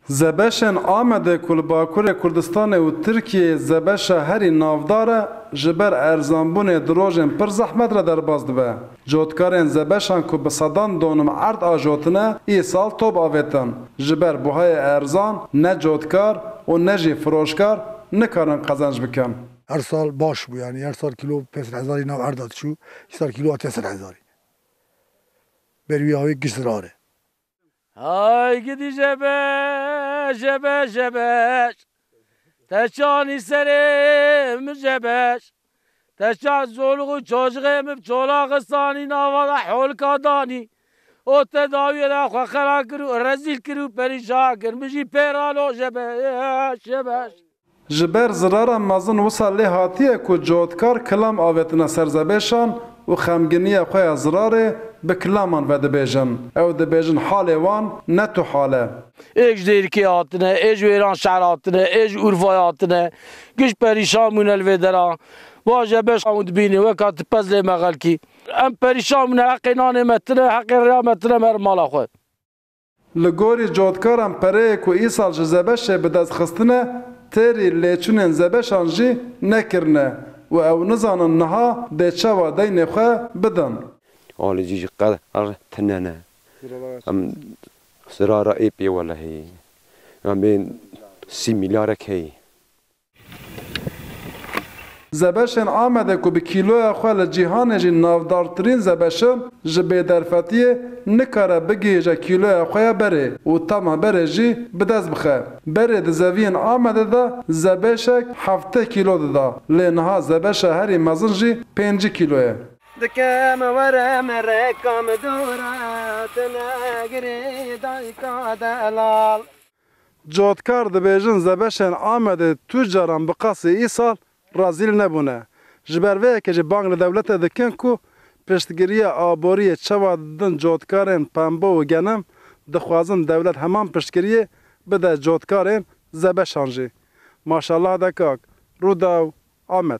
زبشن آمده کل باکور کردستان و ترکیه زبش هری نافداره جبر ارزانبون دروژن پر زحمت را در باز دبه. جوتکارن زبشن که بصدان دونم عرض آجوتنه ای سال توب آویتن. جبر بوهای ارزان نه جوتکار و نه جی فروشکار نکارن قزنج بکن. هر سال باش بو یعنی هر سال کیلو 500,000 ناو عرضات شو هر سال کیلو 800,000 بروی های گسراره. Ay gidi jebeş Teçani serim jebeş Teçan zoluğu çocuğum çolakistani navada holkadani O tedaviye de khakara kru rezil kru perişan kırmışı peralo jebeş جبر زرارا مازن وصل هاتیه که جوتکار کلام آویتنا سرزبشان و خمگنی خواه زراره به کلامان و دبیجن او دبیجن حال وان نه تو حاله ایج دیرکی آتنه ایج ویران شهر آتنه ایج عرفای آتنه گش پریشان مون الویدران واجه بش آمود بینی وکات پزلی مغل کی ام پریشان مون حقی نانه متنه حقی ریا متنه مر مالا خود لگوری جوتکارم پره که ای سال جزبشه به دست خستنه تری لیچونن زبشان جی نکرنه و او نزانن نها ده چوا دین خواه بدن آلی جی قدر تننه ام سرارا ای پی ولا هی ام بین 30 میلیارد کی زبشن آمده که به کیلو خواه لجیهان جی نافدارترین زبشن جبه درفتیه نکاره بگی جا کیلو خواه بره و تمام بره جی بدست بخه بره ده زوین آمده ده زبشک 7 کیلو ده ده لینها زبش هری مزن جی 5 کیلوه دکم ورم رکم دورات نگری دایکا دلال جوتکار دبیجن زبشن آمده تو جاران بقاسی ای سال رازیل نبونه. جبروه که بانک دولت دکن کو پشتگیری آبوری چوا دن جوتکارن پنبه و گنم دخوازن دولت همان پشتگیری بده جوتکارن زبشانجی. ماشاءالله دکاک روداو آمد.